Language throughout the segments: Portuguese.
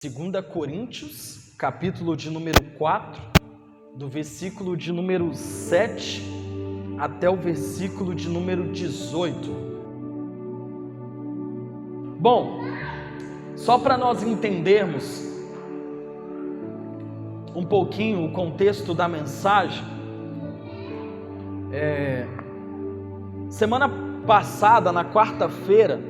2 Coríntios, capítulo de número 4, do versículo de número 7 até o versículo de número 18. Bom, só para nós entendermos um pouquinho o contexto da mensagem, semana passada, na quarta-feira,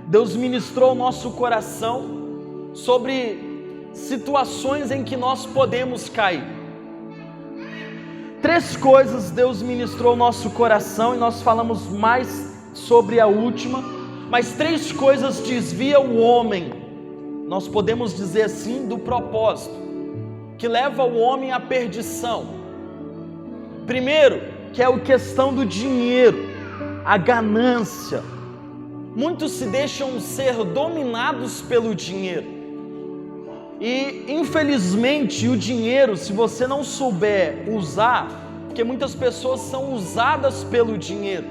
Deus ministrou o nosso coração sobre situações em que nós podemos cair. 3 coisas Deus ministrou o nosso coração e nós falamos mais sobre a última, mas 3 coisas desviam o homem, nós podemos dizer assim, do propósito, que leva o homem à perdição. Primeiro, que é a questão do dinheiro, a ganância. Muitos se deixam ser dominados pelo dinheiro. E infelizmente o dinheiro, se você não souber usar, porque muitas pessoas são usadas pelo dinheiro,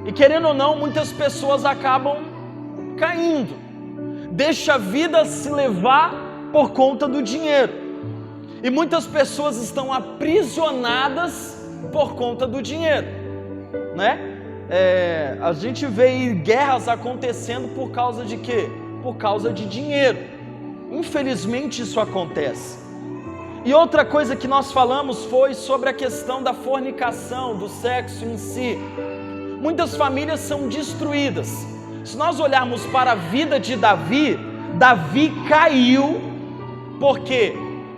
e querendo ou não, muitas pessoas acabam caindo, deixa a vida se levar por conta do dinheiro, e muitas pessoas estão aprisionadas por conta do dinheiro, né? A gente vê guerras acontecendo por causa de quê? Por causa de dinheiro. Infelizmente isso acontece. E outra coisa que nós falamos foi sobre a questão da fornicação, do sexo em si. Muitas famílias são destruídas. Se nós olharmos para a vida de Davi, Davi caiu. Por quê?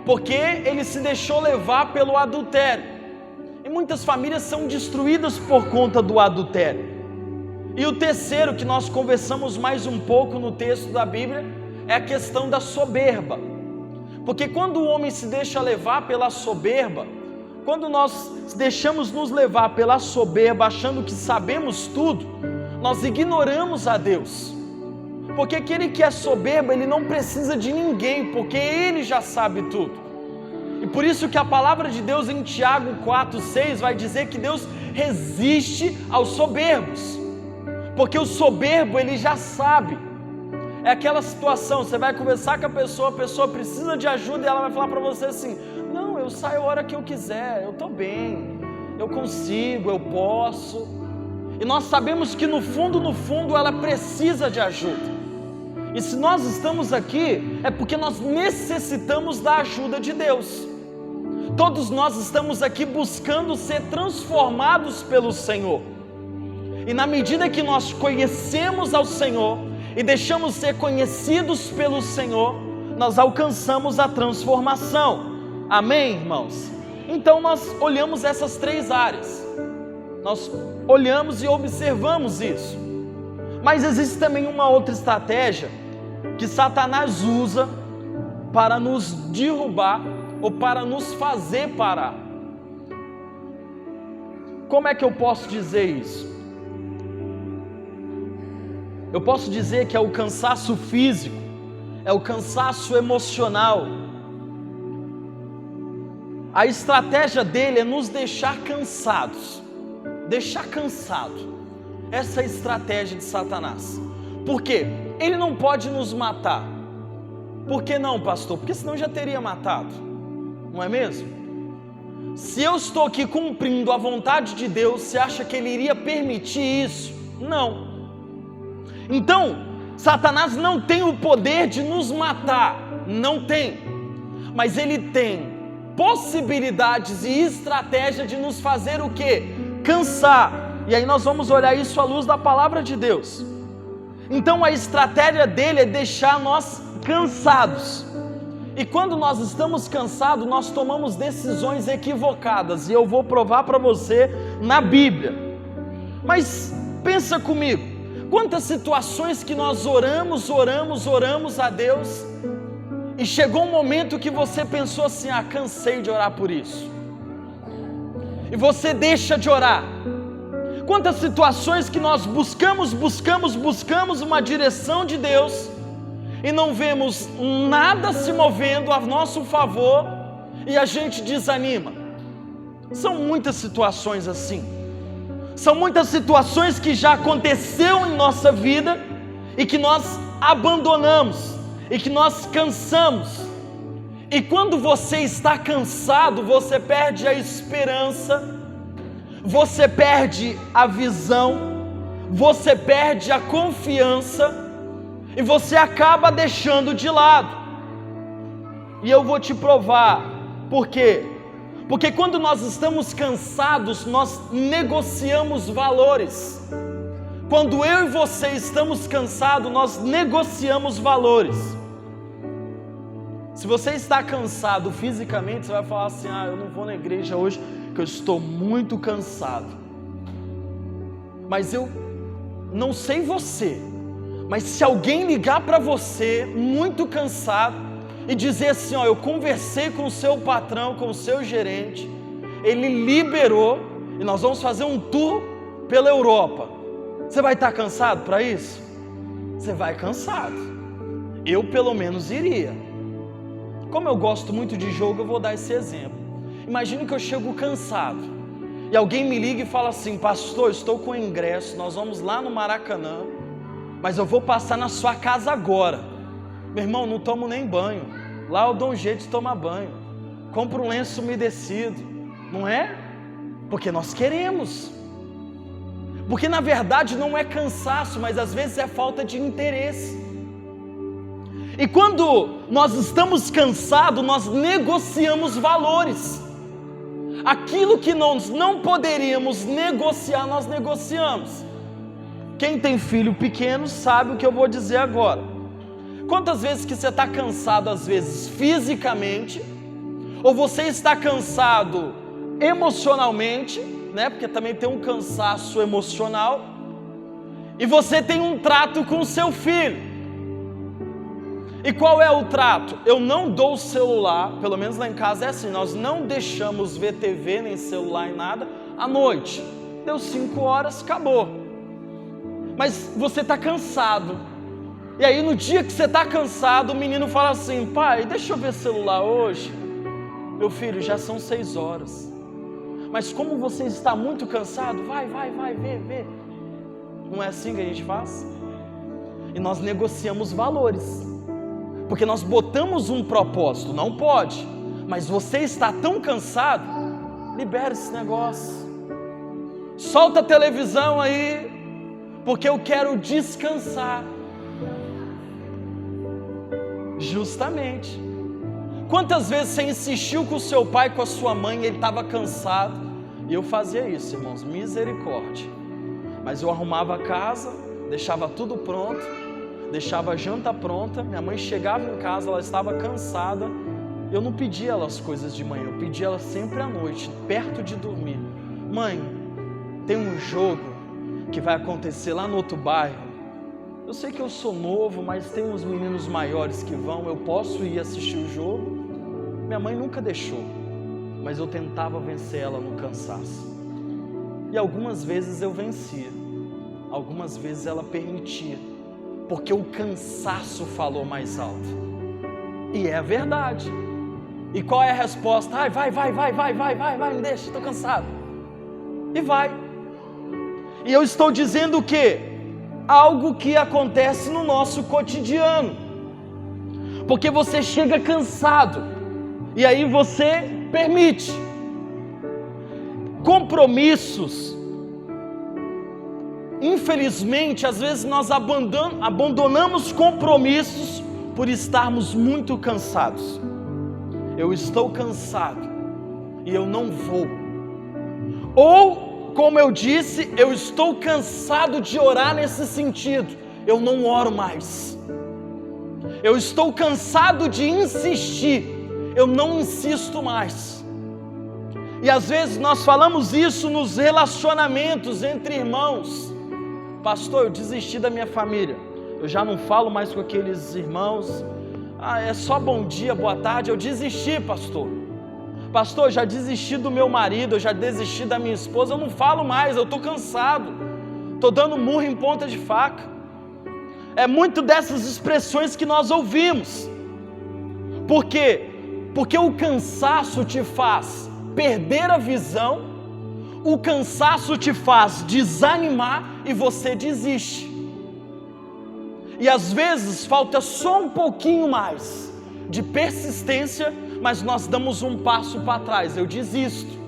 Porque ele se deixou levar pelo adultério. E muitas famílias são destruídas por conta do adultério. E o terceiro, que nós conversamos mais um pouco no texto da Bíblia, é a questão da soberba. Porque quando o homem se deixa levar pela soberba, quando nós deixamos nos levar pela soberba, achando que sabemos tudo, nós ignoramos a Deus. Porque aquele que é soberbo, ele não precisa de ninguém, porque ele já sabe tudo. E por isso que a palavra de Deus em Tiago 4:6 vai dizer que Deus resiste aos soberbos. Porque o soberbo, ele já sabe. É aquela situação, você vai conversar com a pessoa precisa de ajuda e ela vai falar para você assim: não, eu saio a hora que eu quiser, eu estou bem, eu consigo, eu posso. E nós sabemos que no fundo ela precisa de ajuda. E se nós estamos aqui, é porque nós necessitamos da ajuda de Deus. Todos nós estamos aqui buscando ser transformados pelo Senhor. E na medida que nós conhecemos ao Senhor e deixamos ser conhecidos pelo Senhor, nós alcançamos a transformação. Amém, irmãos? Então nós olhamos essas 3 áreas. Nós olhamos e observamos isso. Mas existe também uma outra estratégia que Satanás usa para nos derrubar ou para nos fazer parar. Como é que eu posso dizer isso? Eu posso dizer que é o cansaço físico, é o cansaço emocional. A estratégia dele é nos deixar cansados, deixar cansado. Essa é a estratégia de Satanás. Por quê? Ele não pode nos matar. Por que não, pastor? Porque senão já teria matado, não é mesmo? Se eu estou aqui cumprindo a vontade de Deus, você acha que ele iria permitir isso? Não. Então, Satanás não tem o poder de nos matar, não tem, mas ele tem possibilidades e estratégia de nos fazer o quê? Cansar. E aí nós vamos olhar isso à luz da palavra de Deus. Então a estratégia dele é deixar nós cansados. E quando nós estamos cansados, nós tomamos decisões equivocadas, e eu vou provar para você na Bíblia. Mas pensa comigo, quantas situações que nós oramos a Deus, e chegou um momento que você pensou assim: cansei de orar por isso, e você deixa de orar. Quantas situações que nós buscamos uma direção de Deus, e não vemos nada se movendo a nosso favor, e a gente desanima. São muitas situações assim. São muitas situações que já aconteceu em nossa vida e que nós abandonamos. e que nós cansamos. E quando você está cansado, você perde a esperança, você perde a visão, você perde a confiança e você acaba deixando de lado. E eu vou te provar por quê? Porque quando nós estamos cansados, nós negociamos valores. Quando eu e você estamos cansados, nós negociamos valores. Se você está cansado fisicamente, você vai falar assim: eu não vou na igreja hoje, porque eu estou muito cansado. Mas eu não sei você, mas se alguém ligar para você muito cansado e dizer assim: eu conversei com o seu patrão, com o seu gerente, ele liberou e nós vamos fazer um tour pela Europa, você vai estar cansado para isso? Você vai cansado. Eu pelo menos iria. Como eu gosto muito de jogo, eu vou dar esse exemplo. Imagine que eu chego cansado e alguém me liga e fala assim: pastor, estou com ingresso, nós vamos lá no Maracanã, mas eu vou passar na sua casa agora. Meu irmão, não tomo nem banho, lá eu dou um jeito de tomar banho, compro um lenço umedecido, não é? Porque nós queremos, porque na verdade não é cansaço, mas às vezes é falta de interesse. E quando nós estamos cansados, nós negociamos valores. Aquilo que nós não poderíamos negociar, nós negociamos. Quem tem filho pequeno sabe o que eu vou dizer agora. Quantas vezes que você está cansado, às vezes fisicamente, ou você está cansado emocionalmente, né? Porque também tem um cansaço emocional, e você tem um trato com o seu filho. E qual é o trato? Eu não dou o celular, pelo menos lá em casa é assim, nós não deixamos ver TV, nem celular, nem nada, à noite. Deu 5 horas, acabou. Mas você está cansado. E aí no dia que você está cansado, o menino fala assim: pai, deixa eu ver celular hoje. Meu filho, já são 6 horas. Mas como você está muito cansado, vai, vê. Não é assim que a gente faz? E nós negociamos valores. Porque nós botamos um propósito, não pode, mas você está tão cansado, libera esse negócio, solta a televisão aí, porque eu quero descansar. Justamente. Quantas vezes você insistiu com o seu pai, com a sua mãe, ele estava cansado, e eu fazia isso, irmãos, misericórdia, mas eu arrumava a casa, deixava tudo pronto, deixava a janta pronta, minha mãe chegava em casa, ela estava cansada, eu não pedia ela as coisas de manhã, eu pedia ela sempre à noite, perto de dormir: mãe, tem um jogo que vai acontecer lá no outro bairro, eu sei que eu sou novo, mas tem uns meninos maiores que vão, eu posso ir assistir o jogo? Minha mãe nunca deixou, mas eu tentava vencer ela no cansaço, e algumas vezes eu vencia, algumas vezes ela permitia, porque o cansaço falou mais alto. E é a verdade. E qual é a resposta? Ai, vai, me deixa, estou cansado. E vai. E eu estou dizendo o quê? Algo que acontece no nosso cotidiano. Porque você chega cansado, e aí você permite. Compromissos. Infelizmente, às vezes nós abandonamos compromissos por estarmos muito cansados. Eu estou cansado e eu não vou. Ou, como eu disse, eu estou cansado de orar nesse sentido. Eu não oro mais. Eu estou cansado de insistir. Eu não insisto mais. E às vezes nós falamos isso nos relacionamentos entre irmãos. Pastor, eu desisti da minha família, eu já não falo mais com aqueles irmãos, é só bom dia, boa tarde, eu desisti, pastor. Pastor, eu já desisti do meu marido, eu já desisti da minha esposa, eu não falo mais, eu estou cansado, estou dando murro em ponta de faca. É muito dessas expressões que nós ouvimos. Por quê? Porque o cansaço te faz perder a visão, o cansaço te faz desanimar e você desiste. E às vezes falta só um pouquinho mais de persistência, mas nós damos um passo para trás, eu desisto.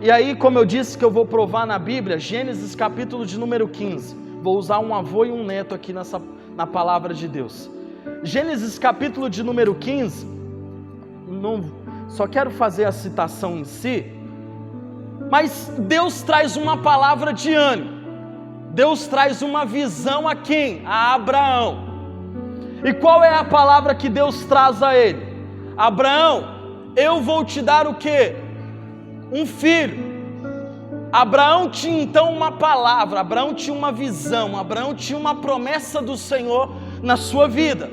E aí, como eu disse que eu vou provar na Bíblia, Gênesis capítulo de número 15, vou usar um avô e um neto aqui na palavra de Deus. Gênesis capítulo de número 15, só quero fazer a citação em si, mas Deus traz uma palavra de ânimo, Deus traz uma visão a quem? A Abraão. E qual é a palavra que Deus traz a ele? Abraão, eu vou te dar o quê? Um filho. Abraão tinha então uma palavra, Abraão tinha uma visão, Abraão tinha uma promessa do Senhor na sua vida.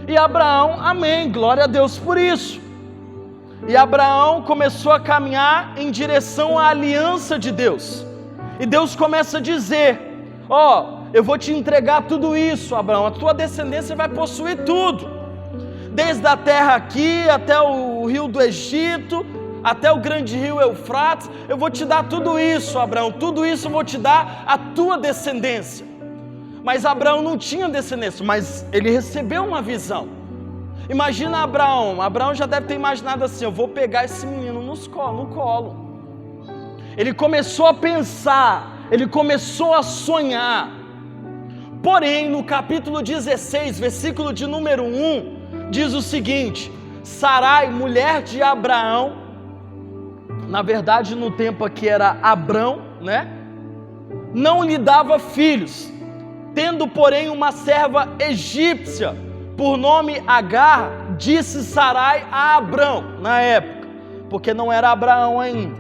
E Abraão, amém, glória a Deus por isso. E Abraão começou a caminhar em direção à aliança de Deus. E Deus começa a dizer: eu vou te entregar tudo isso, Abraão, a tua descendência vai possuir tudo. Desde a terra aqui, até o rio do Egito, até o grande rio Eufrates, eu vou te dar tudo isso, Abraão, tudo isso eu vou te dar a tua descendência. Mas Abraão não tinha descendência, mas ele recebeu uma visão. Imagina Abraão já deve ter imaginado assim: eu vou pegar esse menino no colo. Ele começou a pensar, ele começou a sonhar. Porém, no capítulo 16, versículo de número 1, diz o seguinte: Sarai, mulher de Abraão, na verdade no tempo aqui era Abrão, né? Não lhe dava filhos, tendo porém uma serva egípcia, por nome Agar, disse Sarai a Abrão, na época, porque não era Abraão ainda: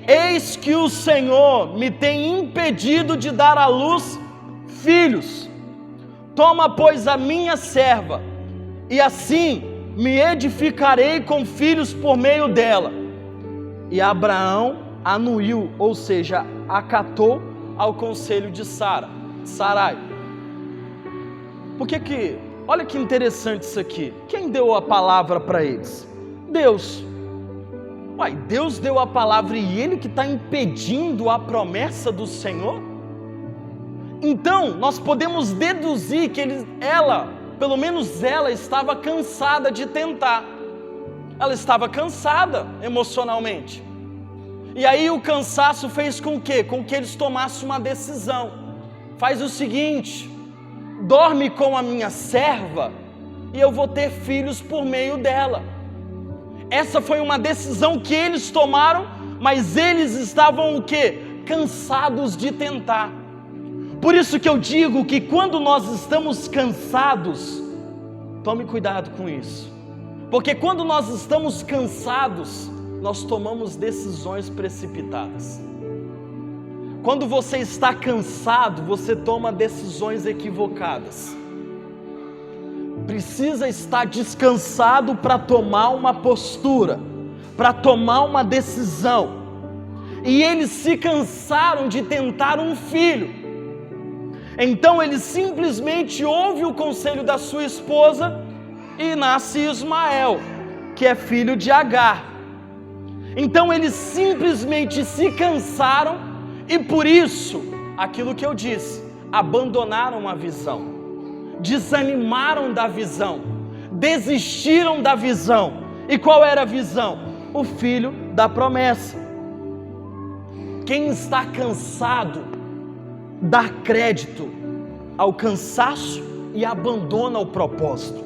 eis que o Senhor me tem impedido de dar à luz filhos. Toma, pois, a minha serva, e assim me edificarei com filhos por meio dela. E Abraão anuiu, ou seja, acatou ao conselho de Sarai. Olha que interessante isso aqui. Quem deu a palavra para eles? Deus. Deus deu a palavra e ele que está impedindo a promessa do Senhor? Então, nós podemos deduzir que pelo menos ela estava cansada de tentar. Ela estava cansada emocionalmente. E aí o cansaço fez com que eles tomassem uma decisão. Faz o seguinte: dorme com a minha serva e eu vou ter filhos por meio dela. Essa foi uma decisão que eles tomaram, mas eles estavam o quê? Cansados de tentar. Por isso que eu digo que quando nós estamos cansados, tome cuidado com isso. Porque quando nós estamos cansados, nós tomamos decisões precipitadas. Quando você está cansado, você toma decisões equivocadas. Precisa estar descansado para tomar uma postura, para tomar uma decisão. E eles se cansaram de tentar um filho. Então ele simplesmente ouve o conselho da sua esposa e nasce Ismael, que é filho de Agar. Então eles simplesmente se cansaram e por isso, aquilo que eu disse, abandonaram a visão, desanimaram da visão, desistiram da visão. E qual era a visão? O filho da promessa. Quem está cansado dá crédito ao cansaço e abandona o propósito.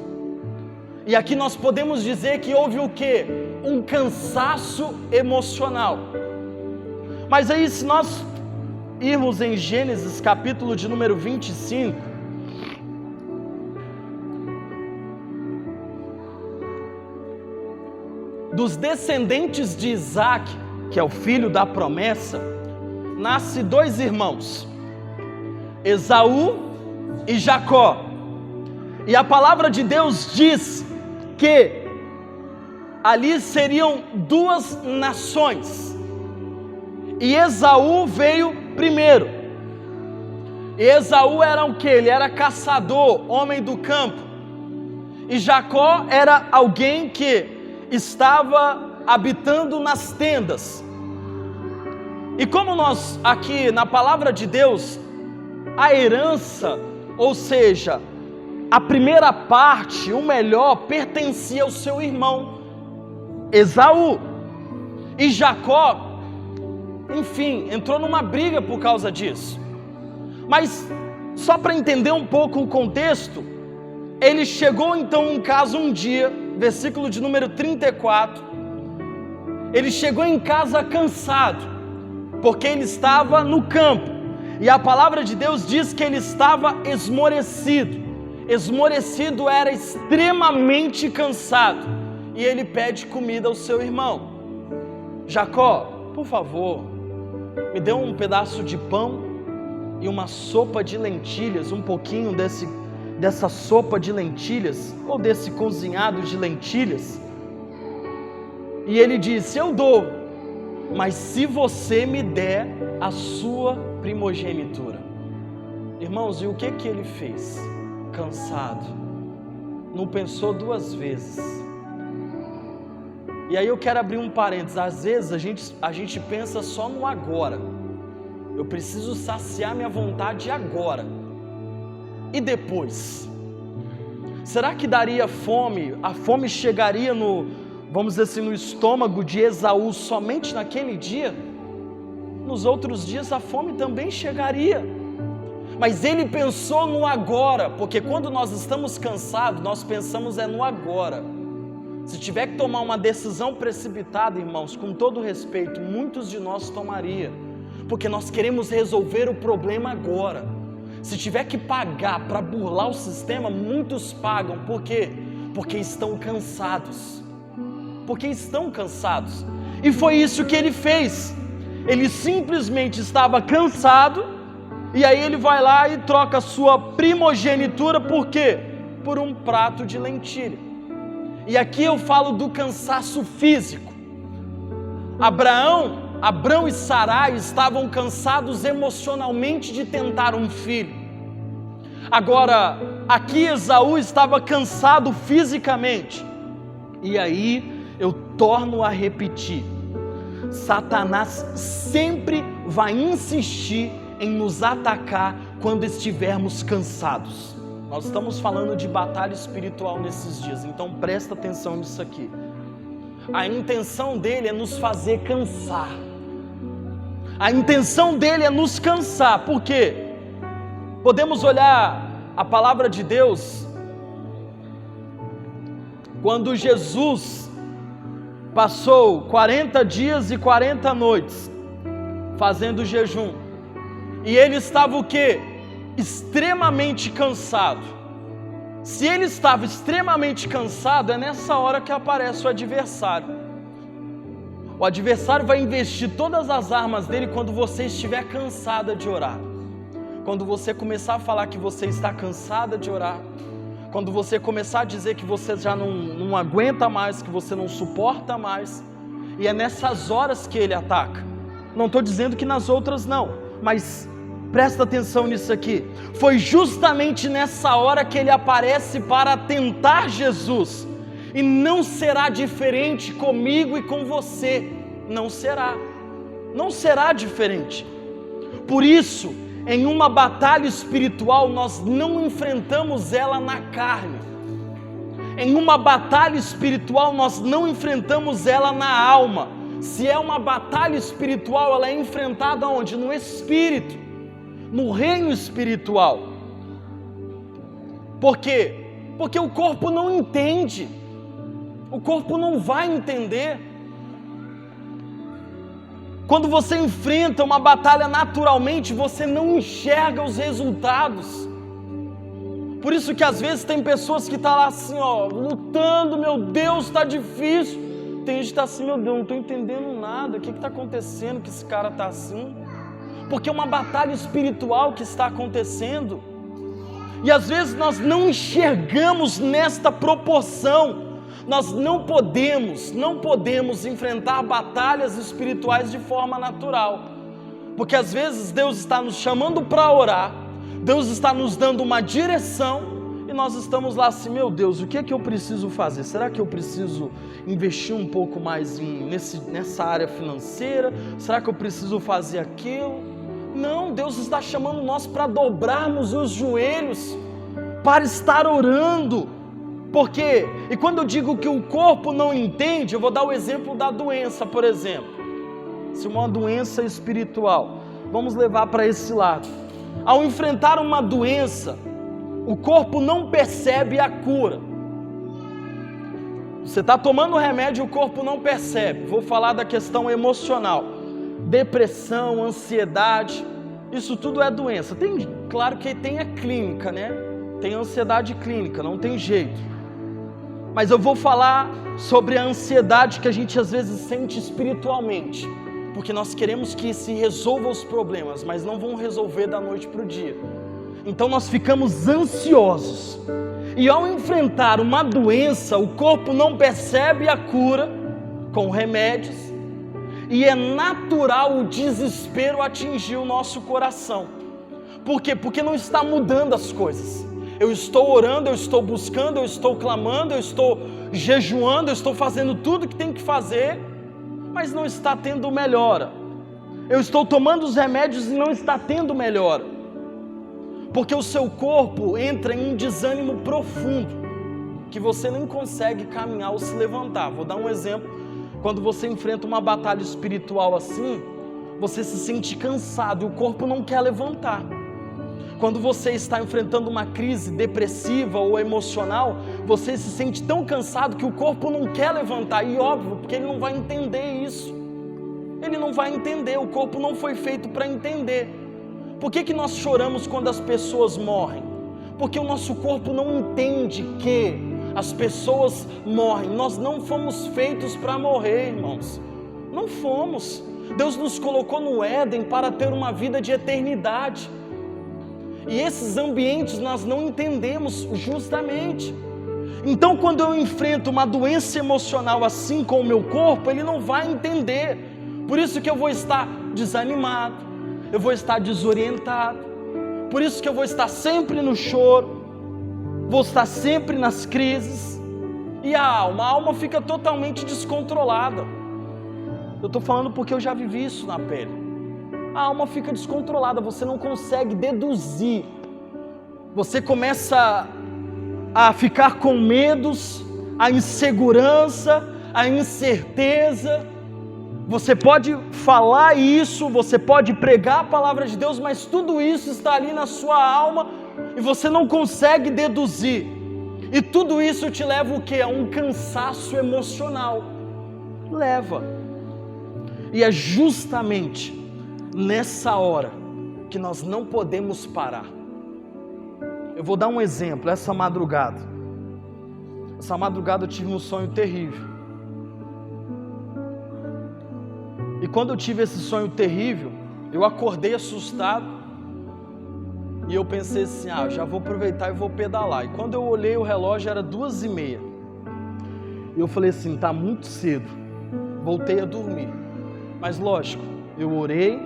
E aqui nós podemos dizer que houve o quê? Um cansaço emocional. Mas aí, se nós irmos em Gênesis capítulo de número 25, dos descendentes de Isaac, que é o filho da promessa, nasce dois irmãos, Esaú e Jacó. E a palavra de Deus diz que ali seriam duas nações. E Esaú veio primeiro. E Esaú era o que? Ele era caçador, homem do campo. E Jacó era alguém que estava habitando nas tendas. E como nós aqui na palavra de Deus, a herança Ou seja, a primeira parte, o melhor, pertencia ao seu irmão Esaú. E Jacó, enfim, entrou numa briga por causa disso. Mas, só para entender um pouco o contexto, ele chegou então em casa um dia, versículo de número 34, ele chegou em casa cansado, porque ele estava no campo, e a palavra de Deus diz que ele estava esmorecido. Esmorecido era extremamente cansado, e ele pede comida ao seu irmão. Jacó, por favor, me dê um pedaço de pão e uma sopa de lentilhas, um pouquinho dessa sopa de lentilhas, ou desse cozinhado de lentilhas. E ele disse: eu dou, mas se você me der a sua primogenitura. Irmãos, e o que ele fez? Cansado, não pensou duas vezes. E aí eu quero abrir um parênteses. Às vezes a gente pensa só no agora. Eu preciso saciar minha vontade agora. E depois? Será que daria fome? A fome chegaria vamos dizer assim, no estômago de Esaú somente naquele dia? Nos outros dias a fome também chegaria. Mas ele pensou no agora, porque quando nós estamos cansados, nós pensamos no agora. Se tiver que tomar uma decisão precipitada, irmãos, com todo respeito, muitos de nós tomaria, porque nós queremos resolver o problema agora. Se tiver que pagar para burlar o sistema, muitos pagam. Por quê? Porque estão cansados. Porque estão cansados. E foi isso que ele fez. Ele simplesmente estava cansado, e aí ele vai lá e troca a sua primogenitura, por quê? Por um prato de lentilha. E aqui eu falo do cansaço físico. Abrão e Sarai estavam cansados emocionalmente de tentar um filho. Agora, aqui Esaú estava cansado fisicamente. E aí eu torno a repetir: Satanás sempre vai insistir em nos atacar quando estivermos cansados. Nós estamos falando de batalha espiritual nesses dias, então presta atenção nisso aqui. A intenção dele é nos fazer cansar. A intenção dele é nos cansar. Por quê? Podemos olhar a palavra de Deus. Quando Jesus passou 40 dias e 40 noites fazendo jejum, e ele estava o quê? Extremamente cansado. Se ele estava extremamente cansado, é nessa hora que aparece o adversário. O adversário vai investir todas as armas dele quando você estiver cansada de orar. Quando você começar a falar que você está cansada de orar, quando você começar a dizer que você já não aguenta mais, que você não suporta mais, e é nessas horas que ele ataca. Não estou dizendo que nas outras não, mas presta atenção nisso aqui. Foi justamente nessa hora que ele aparece para tentar Jesus. E não será diferente comigo e com você. Não será. Não será diferente. Por isso, em uma batalha espiritual, nós não enfrentamos ela na carne. Em uma batalha espiritual, nós não enfrentamos ela na alma. Se é uma batalha espiritual, ela é enfrentada onde? No espírito. No reino espiritual. Por quê? Porque o corpo não entende. O corpo não vai entender. Quando você enfrenta uma batalha naturalmente, você não enxerga os resultados. Por isso que às vezes tem pessoas que estão lá assim, lutando, meu Deus, está difícil. Tem gente que está assim, meu Deus, não estou entendendo nada. O que está acontecendo que esse cara está assim? Porque é uma batalha espiritual que está acontecendo. E às vezes nós não enxergamos nesta proporção. Nós não podemos enfrentar batalhas espirituais de forma natural. Porque às vezes Deus está nos chamando para orar, Deus está nos dando uma direção, e nós estamos lá assim, meu Deus, o que é que eu preciso fazer? Será que eu preciso investir um pouco mais nessa área financeira? Será que eu preciso fazer aquilo? Não, Deus está chamando nós para dobrarmos os joelhos, para estar orando. Por quê? E quando eu digo que o corpo não entende, eu vou dar o exemplo da doença, por exemplo. Se uma doença espiritual, vamos levar para esse lado. Ao enfrentar uma doença, o corpo não percebe a cura. Você está tomando remédio e o corpo não percebe. Vou falar da questão emocional. Depressão, ansiedade, isso tudo é doença. Claro que tem a clínica, né? Tem ansiedade clínica, não tem jeito. Mas eu vou falar sobre a ansiedade que a gente às vezes sente espiritualmente. Porque nós queremos que se resolvam os problemas, mas não vão resolver da noite para o dia. Então nós ficamos ansiosos. E ao enfrentar uma doença, o corpo não percebe a cura com remédios. E é natural o desespero atingir o nosso coração. Por quê? Porque não está mudando as coisas. Eu estou orando, eu estou buscando, eu estou clamando, eu estou jejuando, eu estou fazendo tudo que tem que fazer, mas não está tendo melhora. Eu estou tomando os remédios e não está tendo melhora. Porque o seu corpo entra em um desânimo profundo, que você nem consegue caminhar ou se levantar. Vou dar um exemplo. Quando você enfrenta uma batalha espiritual assim, você se sente cansado e o corpo não quer levantar. Quando você está enfrentando uma crise depressiva ou emocional, você se sente tão cansado que o corpo não quer levantar. E óbvio, porque ele não vai entender isso. Ele não vai entender, o corpo não foi feito para entender. Por que nós choramos quando as pessoas morrem? Porque o nosso corpo não entende que as pessoas morrem. Nós não fomos feitos para morrer, irmãos. Não fomos. Deus nos colocou no Éden para ter uma vida de eternidade. E esses ambientes nós não entendemos justamente. Então quando eu enfrento uma doença emocional assim com o meu corpo, ele não vai entender. Por isso que eu vou estar desanimado, eu vou estar desorientado, por isso que eu vou estar sempre no choro, vou estar sempre nas crises, e a alma fica totalmente descontrolada. Eu estou falando porque eu já vivi isso na pele. A alma fica descontrolada, você não consegue deduzir, você começa a ficar com medos, a insegurança, a incerteza. Você pode falar isso, você pode pregar a palavra de Deus, mas tudo isso está ali na sua alma e você não consegue deduzir. E tudo isso te leva o quê? A um cansaço emocional. Leva. E é justamente nessa hora que nós não podemos parar. Eu vou dar um exemplo. Essa madrugada eu tive um sonho terrível. E quando eu tive esse sonho terrível, eu acordei assustado e eu pensei assim, já vou aproveitar e vou pedalar. E quando eu olhei o relógio era 2h30. E eu falei assim, tá muito cedo. Voltei a dormir. Mas lógico, eu orei,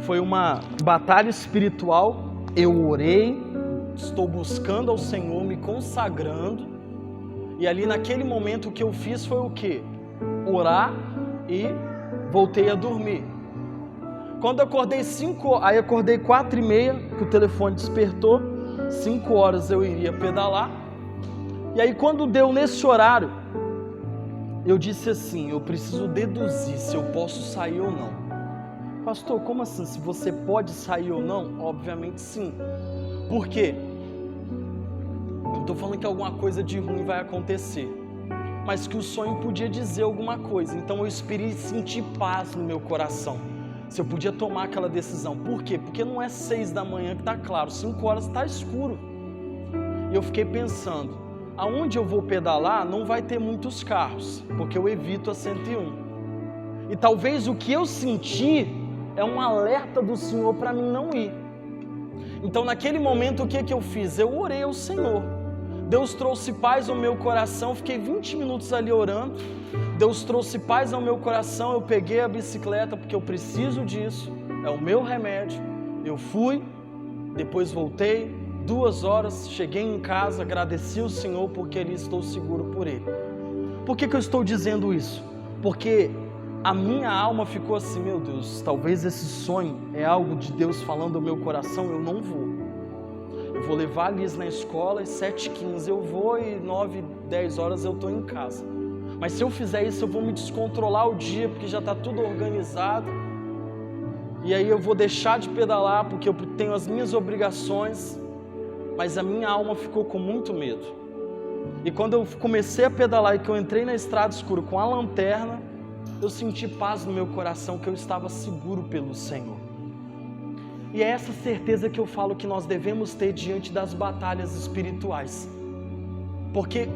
foi uma batalha espiritual, eu orei, estou buscando ao Senhor, me consagrando. E ali naquele momento o que eu fiz foi o quê? Orar e voltei a dormir. Quando eu acordei acordei 4h30, que o telefone despertou, 5 horas eu iria pedalar. E aí quando deu nesse horário, eu disse assim, eu preciso deduzir se eu posso sair ou não. Pastor, como assim? Se você pode sair ou não? Obviamente sim. Por quê? Não estou falando que alguma coisa de ruim vai acontecer, mas que o sonho podia dizer alguma coisa. Então eu esperei sentir paz no meu coração, se eu podia tomar aquela decisão. Por quê? Porque não é 6 da manhã que está claro, 5 horas está escuro. E eu fiquei pensando, aonde eu vou pedalar não vai ter muitos carros, porque eu evito a 101. E talvez o que eu senti é um alerta do Senhor para mim não ir. Então naquele momento o que eu fiz? Eu orei ao Senhor. Deus trouxe paz ao meu coração, fiquei 20 minutos ali orando. Deus trouxe paz ao meu coração, eu peguei a bicicleta porque eu preciso disso, é o meu remédio. Eu fui, depois voltei, 2 horas, cheguei em casa, agradeci o Senhor porque ali estou seguro por Ele. Por que eu estou dizendo isso? Porque a minha alma ficou assim, meu Deus, talvez esse sonho é algo de Deus falando ao meu coração, eu não vou. Eu vou levar a Liz na escola, às 7h15 eu vou e 9, 10 horas eu estou em casa. Mas se eu fizer isso, eu vou me descontrolar o dia, porque já está tudo organizado. E aí eu vou deixar de pedalar, porque eu tenho as minhas obrigações. Mas a minha alma ficou com muito medo. E quando eu comecei a pedalar e que eu entrei na estrada escura com a lanterna, eu senti paz no meu coração, que eu estava seguro pelo Senhor. E é essa certeza que eu falo que nós devemos ter diante das batalhas espirituais. Porque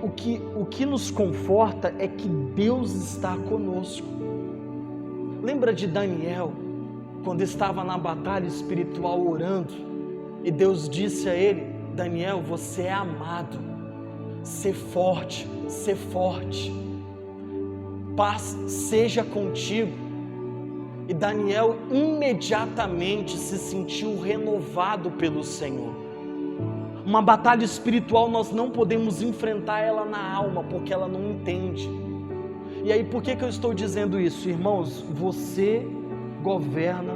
o que nos conforta é que Deus está conosco. Lembra de Daniel, quando estava na batalha espiritual orando, e Deus disse a ele, Daniel, você é amado, ser forte, paz seja contigo. E Daniel imediatamente se sentiu renovado pelo Senhor. Uma batalha espiritual nós não podemos enfrentar ela na alma, porque ela não entende. E aí por que eu estou dizendo isso? Irmãos, você governa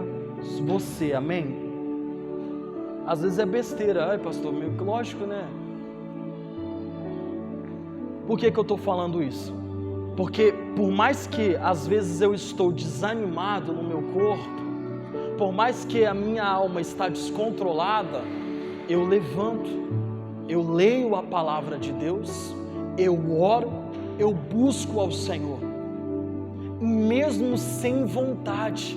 você, amém? Às vezes é besteira, ai pastor, meio que lógico, né? Por que eu estou falando isso? Porque por mais que às vezes eu estou desanimado no meu corpo, por mais que a minha alma está descontrolada, eu levanto, eu leio a palavra de Deus, eu oro, eu busco ao Senhor, mesmo sem vontade.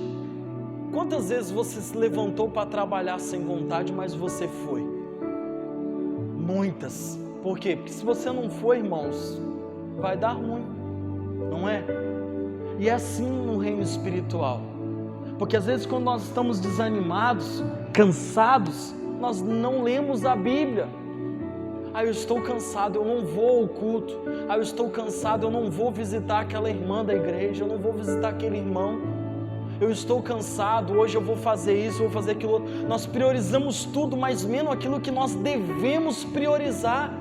Quantas vezes você se levantou para trabalhar sem vontade, mas você foi? Muitas. Por quê? Porque se você não for, irmãos, vai dar ruim, não é? E é assim no reino espiritual. Porque às vezes quando nós estamos desanimados, cansados, nós não lemos a Bíblia. Eu estou cansado, eu não vou ao culto. Eu estou cansado, eu não vou visitar aquela irmã da igreja, eu não vou visitar aquele irmão. Eu estou cansado, hoje eu vou fazer isso, eu vou fazer aquilo outro. Nós priorizamos tudo, mas menos aquilo que nós devemos priorizar.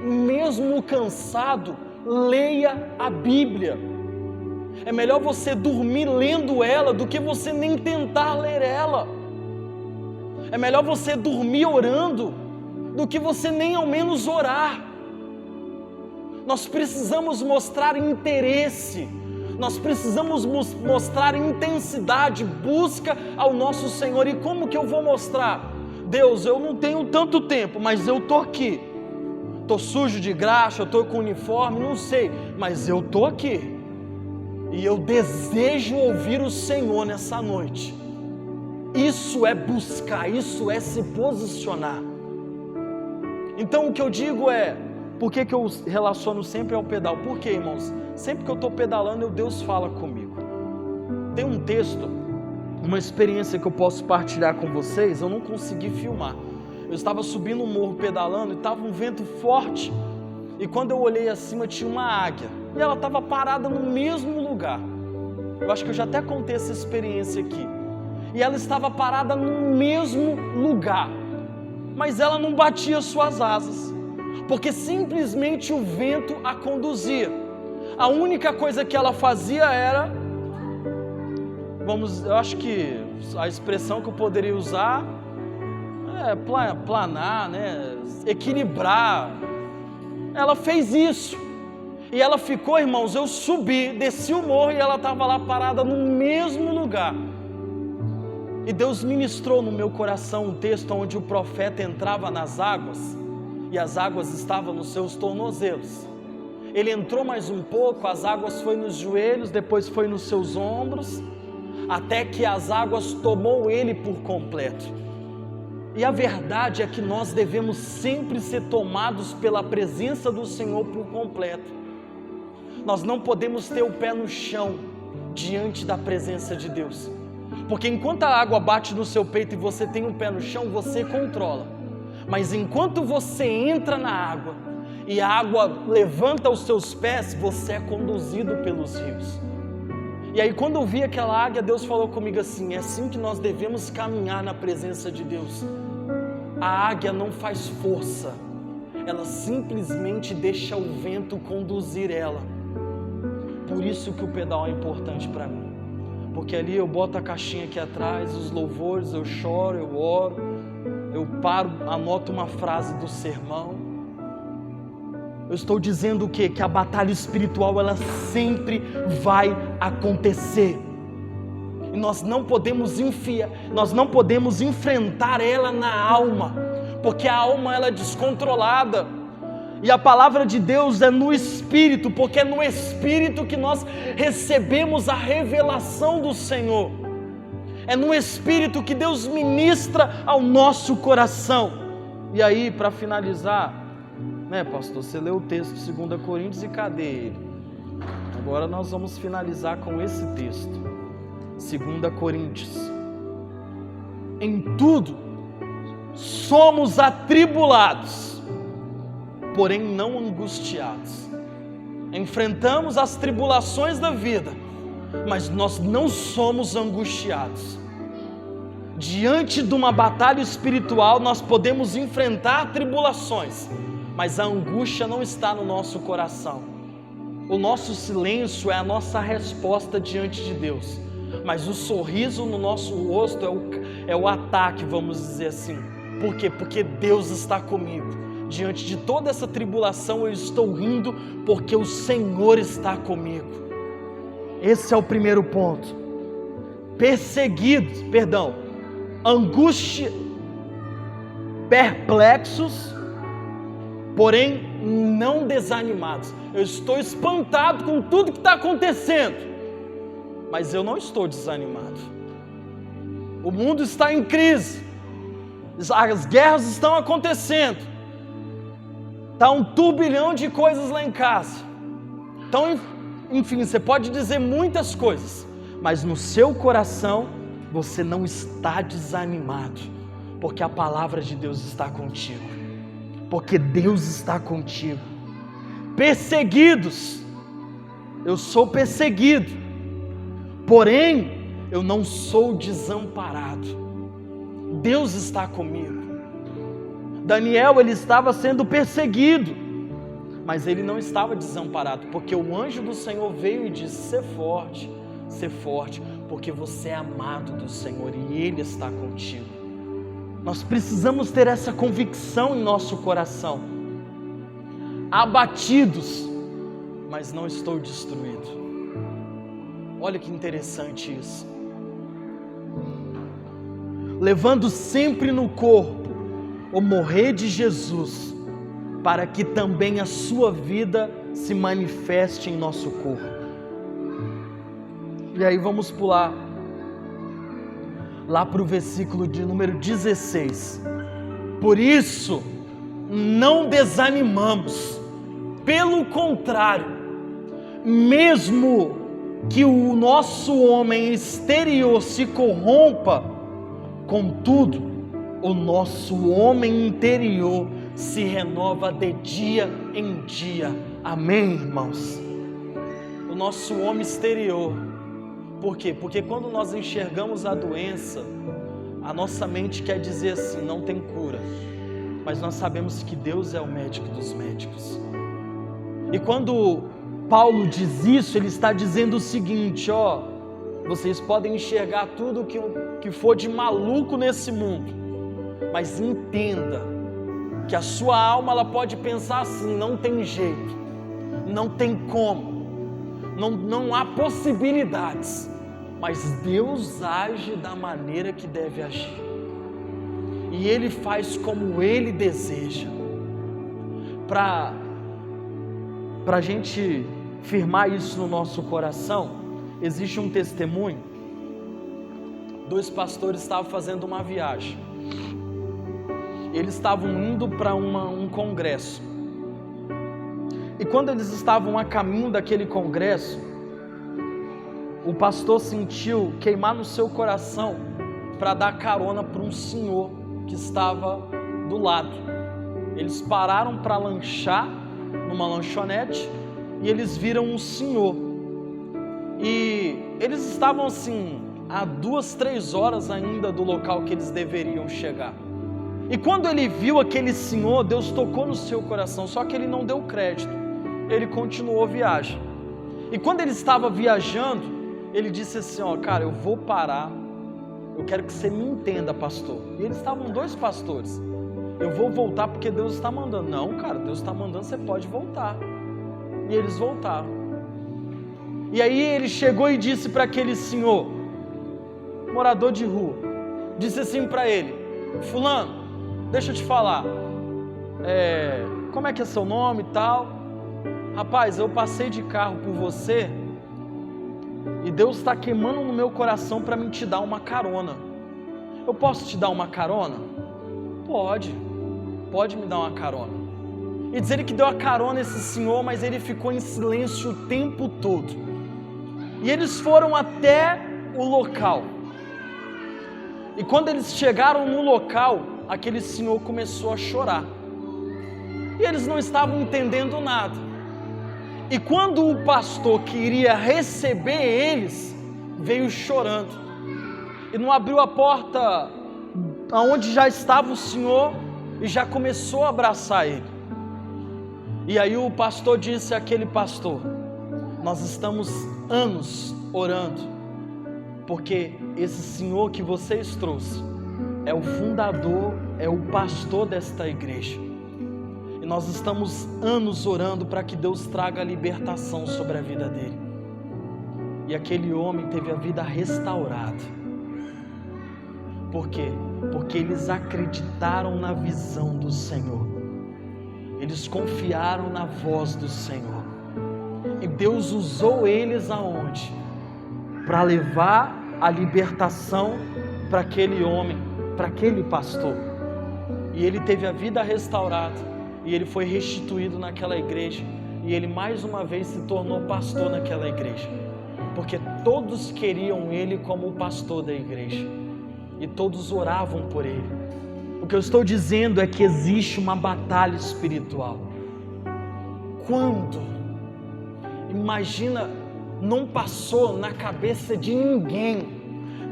Mesmo cansado, leia a Bíblia. É melhor você dormir lendo ela do que você nem tentar ler ela. É melhor você dormir orando do que você nem ao menos orar. Nós precisamos mostrar interesse, nós precisamos mostrar intensidade, busca ao nosso Senhor. E como que eu vou mostrar? Deus, eu não tenho tanto tempo, mas eu estou aqui. Estou sujo de graxa, eu estou com uniforme, não sei, mas eu estou aqui. E eu desejo ouvir o Senhor nessa noite. Isso é buscar, isso é se posicionar. Então o que eu digo é, por que eu relaciono sempre ao pedal? Por quê, irmãos? Sempre que eu estou pedalando, Deus fala comigo. Tem um texto, uma experiência que eu posso partilhar com vocês, eu não consegui filmar. Eu estava subindo um morro pedalando e estava um vento forte. E quando eu olhei acima tinha uma águia. E ela estava parada no mesmo lugar. Eu acho que eu já até contei essa experiência aqui. E ela estava parada no mesmo lugar. Mas ela não batia suas asas. Porque simplesmente o vento a conduzia. A única coisa que ela fazia era... eu acho que a expressão que eu poderia usar... planar, né? Equilibrar. Ela fez isso. E ela ficou, irmãos, eu subi, desci o morro e ela estava lá parada no mesmo lugar. E Deus ministrou no meu coração um texto onde o profeta entrava nas águas e as águas estavam nos seus tornozelos. Ele entrou mais um pouco, as águas foi nos joelhos, depois foi nos seus ombros, até que as águas tomou ele por completo. E a verdade é que nós devemos sempre ser tomados pela presença do Senhor por completo. Nós não podemos ter o pé no chão diante da presença de Deus. Porque enquanto a água bate no seu peito e você tem um pé no chão, você controla. Mas enquanto você entra na água e a água levanta os seus pés, você é conduzido pelos rios. E aí quando eu vi aquela águia, Deus falou comigo assim, é assim que nós devemos caminhar na presença de Deus. A águia não faz força, ela simplesmente deixa o vento conduzir ela. Por isso que o pedal é importante para mim. porque ali eu boto a caixinha aqui atrás, os louvores, eu choro, eu oro, eu paro, anoto uma frase do sermão. Eu estou dizendo o quê? Que a batalha espiritual, ela sempre vai acontecer. E nós não podemos enfrentar ela na alma, porque a alma ela é descontrolada. E a palavra de Deus é no Espírito, porque é no Espírito que nós recebemos a revelação do Senhor. É no Espírito que Deus ministra ao nosso coração. E aí, para finalizar, né, pastor, você leu o texto de 2 Coríntios e cadê ele? Agora nós vamos finalizar com esse texto, 2 Coríntios. Em tudo somos atribulados, porém não angustiados. Enfrentamos as tribulações da vida, mas nós não somos angustiados. Diante de uma batalha espiritual, nós podemos enfrentar tribulações, mas a angústia não está no nosso coração. O nosso silêncio é a nossa resposta diante de Deus, mas o sorriso no nosso rosto é o ataque, vamos dizer assim. Por quê? Porque Deus está comigo. Diante de toda essa tribulação eu estou rindo, porque o Senhor está comigo. Esse é o primeiro ponto. Perplexos, porém não desanimados. Eu estou espantado com tudo que está acontecendo, mas eu não estou desanimado. O mundo está em crise, as guerras estão acontecendo, está um turbilhão de coisas lá em casa. Então, enfim, você pode dizer muitas coisas, mas no seu coração você não está desanimado, porque a palavra de Deus está contigo, porque Deus está contigo. Perseguidos, eu sou perseguido, porém eu não sou desamparado. Deus está comigo. Daniel, ele estava sendo perseguido, mas ele não estava desamparado, porque o anjo do Senhor veio e disse: ser forte, porque você é amado do Senhor e Ele está contigo. Nós precisamos ter essa convicção em nosso coração. Abatidos, mas não estou destruído. Olha que interessante isso. Levando sempre no corpo o morrer de Jesus, para que também a sua vida se manifeste em nosso corpo. E aí vamos pular lá para o versículo de número 16. Por isso, não desanimamos, pelo contrário, mesmo que o nosso homem exterior se corrompa, contudo, o nosso homem interior se renova de dia em dia. Amém, irmãos? O nosso homem exterior. Por quê? Porque quando nós enxergamos a doença, a nossa mente quer dizer assim: não tem cura. Mas nós sabemos que Deus é o médico dos médicos. E quando Paulo diz isso, ele está dizendo o seguinte: vocês podem enxergar tudo que for de maluco nesse mundo, mas entenda que a sua alma ela pode pensar assim: não tem jeito, não tem como, não há possibilidades, mas Deus age da maneira que deve agir, e Ele faz como Ele deseja. Para a gente firmar isso no nosso coração, existe um testemunho. 2 pastores estavam fazendo uma viagem, eles estavam indo para um congresso, e quando eles estavam a caminho daquele congresso, o pastor sentiu queimar no seu coração para dar carona para um senhor que estava do lado. Eles pararam para lanchar numa lanchonete e eles viram um senhor, e eles estavam assim a 2-3 horas ainda do local que eles deveriam chegar. E quando ele viu aquele senhor, Deus tocou no seu coração, só que ele não deu crédito, ele continuou a viagem. E quando ele estava viajando, ele disse assim, ó, cara, eu vou parar, eu quero que você me entenda, pastor. E eles estavam 2 pastores. Eu vou voltar porque Deus está mandando. Não, cara, Deus está mandando, você pode voltar. E eles voltaram. E aí ele chegou e disse para aquele senhor, morador de rua, disse assim para ele, fulano, deixa eu te falar, como é que é seu nome e tal? Rapaz, eu passei de carro por você e Deus está queimando no meu coração para mim te dar uma carona. Eu posso te dar uma carona? Pode me dar uma carona. E diz ele que deu a carona a esse senhor, mas ele ficou em silêncio o tempo todo. E eles foram até o local. E quando eles chegaram no local, aquele senhor começou a chorar. E eles não estavam entendendo nada. E quando o pastor queria receber eles, veio chorando. E não abriu a porta aonde já estava o senhor e já começou a abraçar ele. E aí o pastor disse àquele pastor, nós estamos anos orando, porque esse senhor que vocês trouxeram é o fundador, é o pastor desta igreja. E nós estamos anos orando para que Deus traga a libertação sobre a vida dele. E aquele homem teve a vida restaurada. Por quê? Porque eles acreditaram na visão do Senhor. Eles confiaram na voz do Senhor. E Deus usou eles aonde? Para levar a libertação para aquele homem, para aquele pastor. E ele teve a vida restaurada. E ele foi restituído naquela igreja. E ele mais uma vez se tornou pastor naquela igreja. Porque todos queriam ele como o pastor da igreja. E todos oravam por ele. O que eu estou dizendo é que existe uma batalha espiritual. Quando? Imagina, não passou na cabeça de ninguém,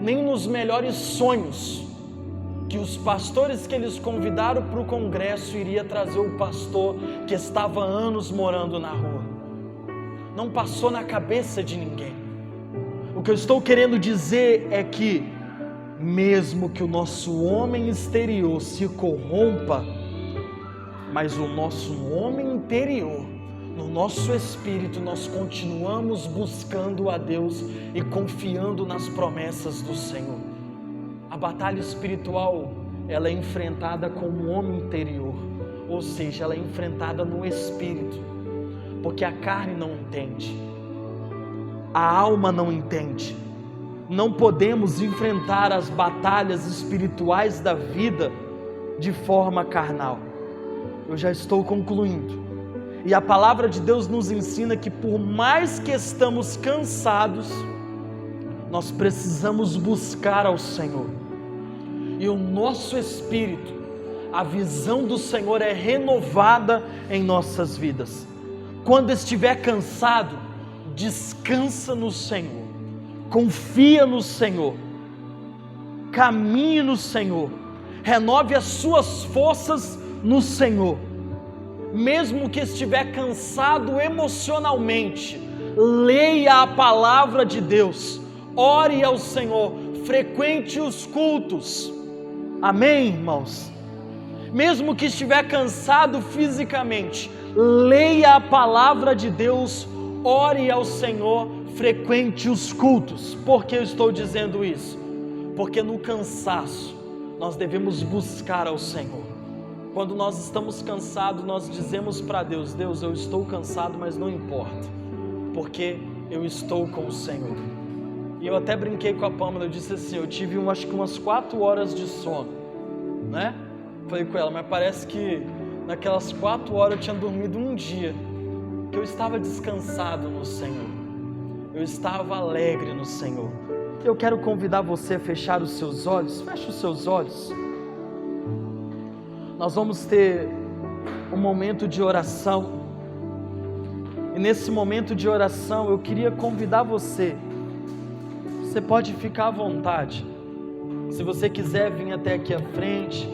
nem nos melhores sonhos, que os pastores que eles convidaram para o congresso iria trazer o pastor que estava há anos morando na rua. Não passou na cabeça de ninguém. O que eu estou querendo dizer é que mesmo que o nosso homem exterior se corrompa, mas o nosso homem interior, no nosso espírito, nós continuamos buscando a Deus e confiando nas promessas do Senhor. A batalha espiritual, ela é enfrentada com o homem interior, ou seja, ela é enfrentada no espírito, porque a carne não entende, a alma não entende. Não podemos enfrentar as batalhas espirituais da vida de forma carnal. Eu já estou concluindo. E a palavra de Deus nos ensina que por mais que estamos cansados, nós precisamos buscar ao Senhor. E o nosso espírito, a visão do Senhor é renovada em nossas vidas. Quando estiver cansado, descansa no Senhor. Confia no Senhor, caminhe no Senhor, renove as suas forças no Senhor. Mesmo que estiver cansado emocionalmente, leia a palavra de Deus, ore ao Senhor, frequente os cultos. Amém, irmãos? Mesmo que estiver cansado fisicamente, leia a palavra de Deus, ore ao Senhor, frequente os cultos. Por que eu estou dizendo isso? Porque no cansaço nós devemos buscar ao Senhor. Quando nós estamos cansados, nós dizemos para Deus, Deus, eu estou cansado, mas não importa, porque eu estou com o Senhor. E eu até brinquei com a Pâmela, eu disse assim, eu tive acho que umas 4 horas de sono, né? Falei com ela, mas parece que naquelas 4 horas eu tinha dormido um dia, que eu estava descansado no Senhor. Eu estava alegre no Senhor. Eu quero convidar você a fechar os seus olhos. Feche os seus olhos. Nós vamos ter um momento de oração. E nesse momento de oração, eu queria convidar você. Você pode ficar à vontade. Se você quiser vir até aqui à frente.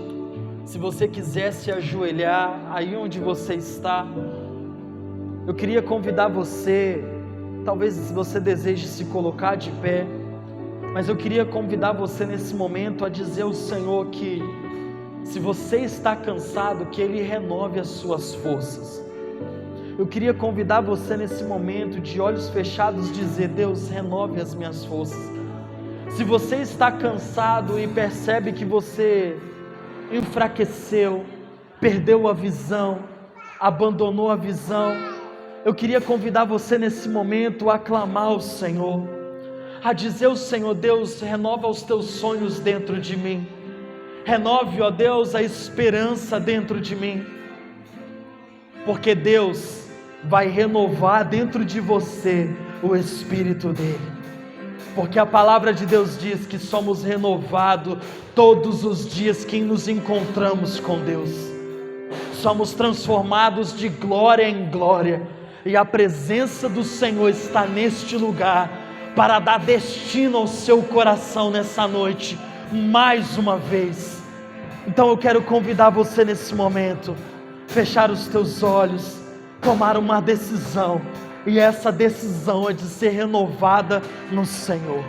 Se você quiser se ajoelhar aí onde você está. Eu queria convidar você talvez você deseje se colocar de pé, mas eu queria convidar você nesse momento a dizer ao Senhor que, se você está cansado, que Ele renove as suas forças. Eu queria convidar você nesse momento, de olhos fechados, dizer: Deus, renove as minhas forças. Se você está cansado e percebe que você enfraqueceu, perdeu a visão, abandonou a visão, eu queria convidar você nesse momento a clamar ao Senhor, a dizer ao Senhor: Deus, renova os teus sonhos dentro de mim, renove, ó Deus, a esperança dentro de mim, porque Deus vai renovar dentro de você o Espírito dele, porque a palavra de Deus diz que somos renovados todos os dias que nos encontramos com Deus, somos transformados de glória em glória, e a presença do Senhor está neste lugar, para dar destino ao seu coração nessa noite, mais uma vez. Então eu quero convidar você nesse momento, fechar os teus olhos, tomar uma decisão, e essa decisão é de ser renovada no Senhor.